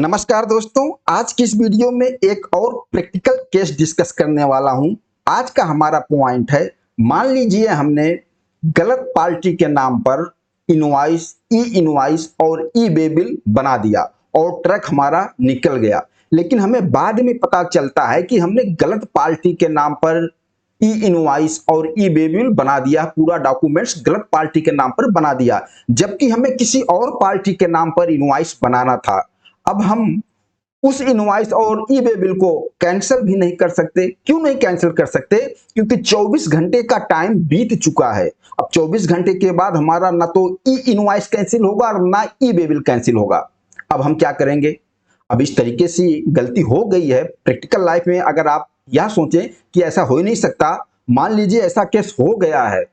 नमस्कार दोस्तों, आज की इस वीडियो में एक और प्रैक्टिकल केस डिस्कस करने वाला हूं। आज का हमारा पॉइंट है, मान लीजिए हमने गलत पार्टी के नाम पर इनवॉइस, ई इनवॉइस और ई वे बिल बना दिया और ट्रक हमारा निकल गया। लेकिन हमें बाद में पता चलता है कि हमने गलत पार्टी के नाम पर ई इनवॉइस और ई वे बिल बना दिया, पूरा डॉक्यूमेंट्स गलत पार्टी के नाम पर बना दिया, जबकि हमें किसी और पार्टी के नाम पर इनवॉइस बनाना था। अब हम उस इनवॉइस और ई वे बिल को कैंसिल भी नहीं कर सकते। क्यों नहीं कैंसिल कर सकते? क्योंकि 24 घंटे का टाइम बीत चुका है। अब 24 घंटे के बाद हमारा ना तो ई इनवॉइस कैंसिल होगा और ना ई वे बिल कैंसिल होगा। अब हम क्या करेंगे? अब इस तरीके से गलती हो गई है प्रैक्टिकल लाइफ में। अगर आप यह सोचें कि ऐसा हो ही नहीं सकता, मान लीजिए ऐसा केस हो गया है।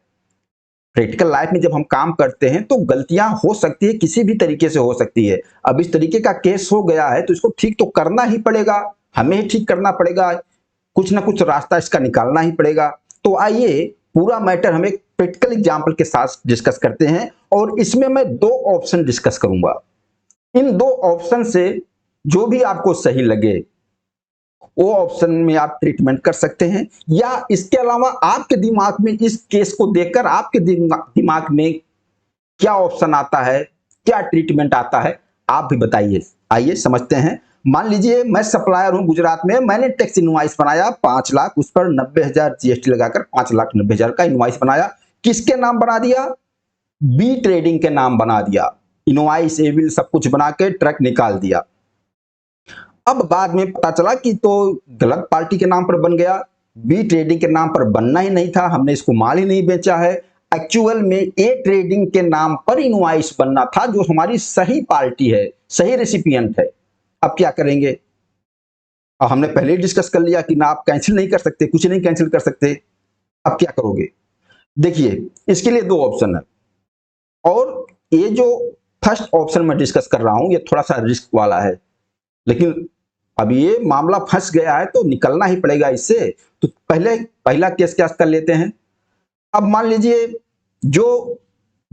प्रैक्टिकल लाइफ में जब हम काम करते हैं तो गलतियां हो सकती है, किसी भी तरीके से हो सकती है। अब इस तरीके का केस हो गया है तो इसको ठीक तो करना ही पड़ेगा, हमें ही ठीक करना पड़ेगा, कुछ ना कुछ रास्ता इसका निकालना ही पड़ेगा। तो आइए पूरा मैटर हम एक प्रैक्टिकल एग्जाम्पल के साथ डिस्कस करते हैं और इसमें मैं दो ऑप्शन डिस्कस करूंगा। इन दो ऑप्शन से जो भी आपको सही लगे वो ऑप्शन में आप ट्रीटमेंट कर सकते हैं, या इसके अलावा आपके दिमाग में इस केस को देखकर आपके दिमाग में क्या ऑप्शन आता है, क्या ट्रीटमेंट आता है, आप भी बताइए। आइए समझते हैं। मान लीजिए मैं सप्लायर हूं गुजरात में, मैंने टैक्स इनवॉइस बनाया 5 लाख, उस पर 90,000 जीएसटी लगाकर 5,90,000 का इनवॉइस बनाया। किसके नाम बना दिया? बी ट्रेडिंग के नाम बना दिया। इनवॉइस एविल सब कुछ बना के ट्रक निकाल दिया। अब बाद में पता चला कि तो गलत पार्टी के नाम पर बन गया, बी ट्रेडिंग के नाम पर बनना ही नहीं था, हमने इसको माल ही नहीं बेचा है। एक्चुअल में ए ट्रेडिंग के नाम पर इनवॉइस बनना था, जो हमारी सही पार्टी है, सही रेसिपिएंट है। अब क्या करेंगे? अब हमने पहले ही डिस्कस कर लिया कि ना आप कैंसिल नहीं कर सकते, कुछ नहीं कैंसिल कर सकते। अब क्या करोगे? देखिए, इसके लिए दो ऑप्शन है और ये जो फर्स्ट ऑप्शन मैं डिस्कस कर रहा हूं ये थोड़ा सा रिस्क वाला है, लेकिन अब ये मामला फंस गया है तो निकलना ही पड़ेगा इससे। तो पहले पहला केस क्या कर लेते हैं। अब मान लीजिए जो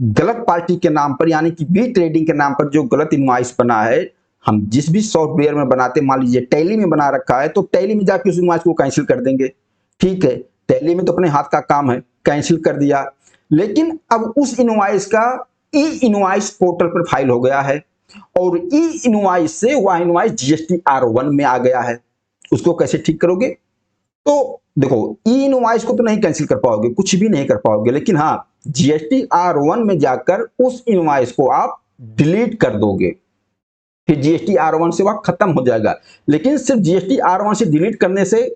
गलत पार्टी के नाम पर यानी कि बी ट्रेडिंग के नाम पर जो गलत इनवॉइस बना है, हम जिस भी सॉफ्टवेयर में बनाते, मान लीजिए टैली में बना रखा है, तो टैली में जाके उस इनवॉइस को कैंसिल कर देंगे। ठीक है, टैली में तो अपने हाथ का काम है, कैंसिल कर दिया। लेकिन अब उस इनवॉइस का ई इनवॉइस पोर्टल पर फाइल हो गया है और ई इनवॉइस से वह इनवॉइस जीएसटी R1 में आ गया है। उसको कैसे ठीक करोगे? तो देखो, ई इनवॉइस को तो नहीं कैंसिल कर पाओगे, कुछ भी नहीं कर पाओगे, लेकिन हाँ जीएसटी R1 में जाकर उस इनवॉइस को आप डिलीट कर दोगे। फिर जीएसटी R1 से वह खत्म हो जाएगा। लेकिन सिर्फ जीएसटी R1 से डिलीट करने से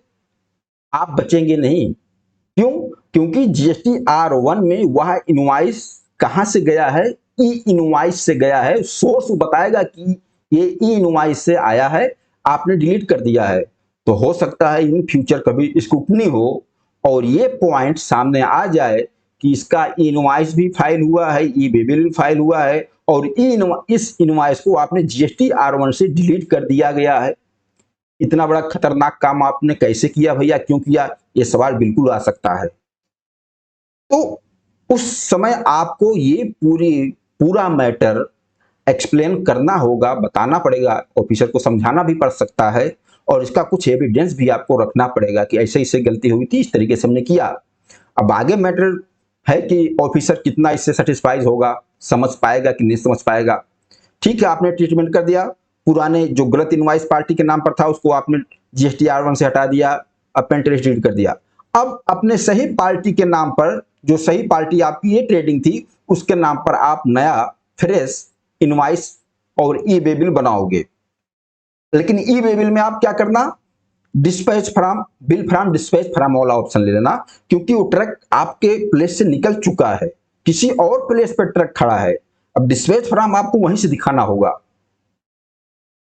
आप बचेंगे नहीं। क्यों? क्योंकि जीएसटी R1 में वह इनवॉइस कहां से गया है? ई इनवॉइस से गया है। सोर्स बताएगा कि ये ई इनवॉइस से आया है, आपने डिलीट कर दिया है। तो हो सकता है इन फ्यूचर कभी स्क्रूटनी हो और ये पॉइंट सामने आ जाए कि इसका इनवॉइस भी फाइल हुआ है, ई वे बिल फाइल हुआ है और इस इनवॉइस को आपने जीएसटी R1 से डिलीट कर दिया गया है। इतना बड़ा खतरनाक काम आपने कैसे किया भैया, क्यों किया? ये सवाल बिल्कुल आ सकता है। तो उस समय आपको ये पूरा मैटर एक्सप्लेन करना होगा, बताना पड़ेगा, ऑफिसर को समझाना भी पड़ सकता है और इसका कुछ एविडेंस भी आपको रखना पड़ेगा कि ऐसे ऐसे गलती हुई थी, इस तरीके से हमने किया। अब आगे मैटर है कि ऑफिसर कितना इससे सेटिस्फाइज होगा, समझ पाएगा कि नहीं समझ पाएगा। ठीक है, आपने ट्रीटमेंट कर दिया, पुराने जो गलत इनवॉइस पार्टी के नाम पर था उसको आपने जीएसटी R1 से हटा दिया, अपना इंटरेस्ट डिलीट कर दिया। अब अपने सही पार्टी के नाम पर, जो सही पार्टी आपकी ये ट्रेडिंग थी, उसके नाम पर आप नया फ्रेश इनवॉइस और ई वे बिल बनाओगे। लेकिन ई वे बिल में आप क्या करना? Dispatch from bill from dispatch from वाला ऑप्शन ले लेना, क्योंकि वो ट्रक आपके प्लेस से निकल चुका है, किसी और प्लेस पर ट्रक खड़ा है। अब डिस्पैच फ्रॉम आपको वहीं से दिखाना होगा।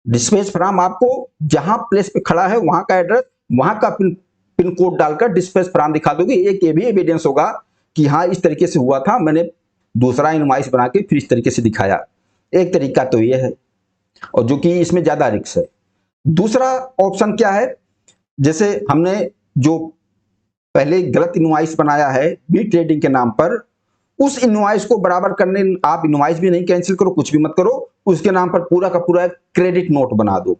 डिस्पैच फ्रॉम आपको जहां प्लेस पे खड़ा है वहां का एड्रेस, वहां का पिन कोड डालकर डिस्पैच फ्रॉम दिखा दोगे। एक ये भी एविडेंस होगा कि हाँ इस तरीके से हुआ था, मैंने दूसरा इनवॉइस बना के फिर इस तरीके से दिखाया। एक तरीका तो ये है, और जो कि इसमें ज्यादा रिस्क है। दूसरा ऑप्शन क्या है? जैसे हमने जो पहले गलत इनवॉइस बनाया है बी ट्रेडिंग के नाम पर, उस इनवॉइस को बराबर करने, आप इनवॉइस भी नहीं कैंसिल करो, कुछ भी मत करो, उसके नाम पर पूरा का पूरा क्रेडिट नोट बना दो।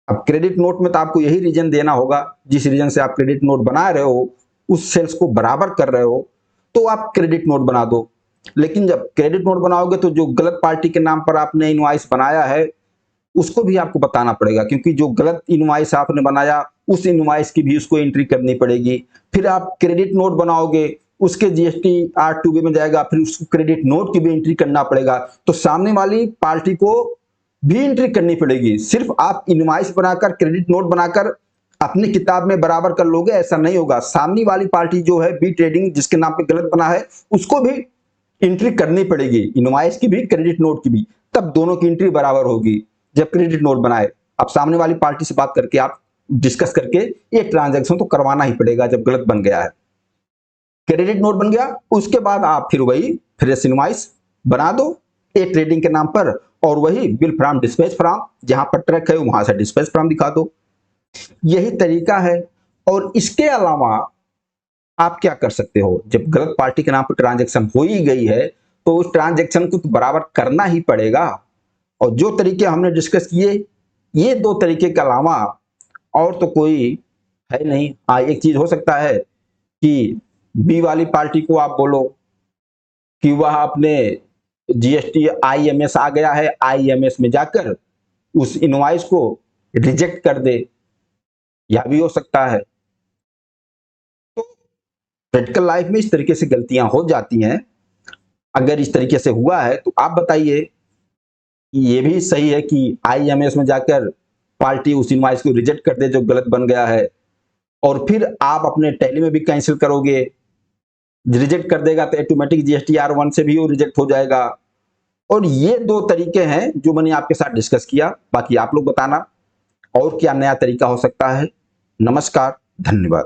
अब क्रेडिट नोट में तो आपको यही रीजन देना होगा, जिस रीजन से आप क्रेडिट नोट बना रहे हो उस सेल्स को बराबर कर रहे हो, तो आप क्रेडिट नोट बना दो। लेकिन जब क्रेडिट नोट बनाओगे तो जो गलत पार्टी के नाम पर आपने इनवॉइस बनाया है उसको भी आपको बताना पड़ेगा, क्योंकि जो गलत इनवॉइस आपने बनाया उस इनवॉइस की भी उसको एंट्री करनी पड़ेगी। फिर आप क्रेडिट नोट बनाओगे, उसके जीएसटी R2B में जाएगा, फिर उसको क्रेडिट नोट की भी एंट्री करना पड़ेगा। तो सामने वाली पार्टी को भी एंट्री करनी पड़ेगी। सिर्फ आप इनवॉइस बनाकर, क्रेडिट नोट बनाकर अपनी किताब में बराबर कर लोगे, ऐसा नहीं होगा। सामने वाली पार्टी जो है बी ट्रेडिंग, जिसके नाम पे गलत बना है, उसको भी एंट्री करनी पड़ेगी, इनवॉइस की भी क्रेडिट नोट की भी, तब दोनों की एंट्री बराबर होगी। जब क्रेडिट नोट बनाए, अब सामने वाली पार्टी से बात करके आप डिस्कस करके ये ट्रांजैक्शन तो करवाना ही पड़ेगा जब गलत बन गया है। क्रेडिट नोट बन गया, उसके बाद आप फिर वही फ्रेश इनवॉइस बना दो ए ट्रेडिंग के नाम पर, और वही बिल फ्रॉम डिस्पैच फ्रॉम, जहां पर ट्रैक है वहां से डिस्पैच फ्रॉम दिखा दो। यही तरीका है। और इसके अलावा आप क्या कर सकते हो, जब गलत पार्टी के नाम पर ट्रांजैक्शन हो ही गई है तो उस ट्रांजैक्शन को तो बराबर करना ही पड़ेगा। और जो तरीके हमने डिस्कस किए, ये दो तरीके के अलावा और तो कोई है नहीं। हाँ, एक चीज हो सकता है कि बी वाली पार्टी को आप बोलो कि वह अपने जीएसटी आईएमएस आ गया है, आईएमएस में जाकर उस इनवॉइस को रिजेक्ट कर दे, यह भी हो सकता है। तो प्रैक्टिकल लाइफ में इस तरीके से गलतियां हो जाती हैं। अगर इस तरीके से हुआ है तो आप बताइए, ये भी सही है कि आईएमएस में जाकर पार्टी उस इनवॉइस को रिजेक्ट कर दे जो गलत बन गया है, और फिर आप अपने टैली में भी कैंसिल करोगे, रिजेक्ट कर देगा तो ऑटोमेटिक जीएसटी R1 से भी वो रिजेक्ट हो जाएगा। और ये दो तरीके हैं जो मैंने आपके साथ डिस्कस किया। बाकी आप लोग बताना और क्या नया तरीका हो सकता है। नमस्कार, धन्यवाद।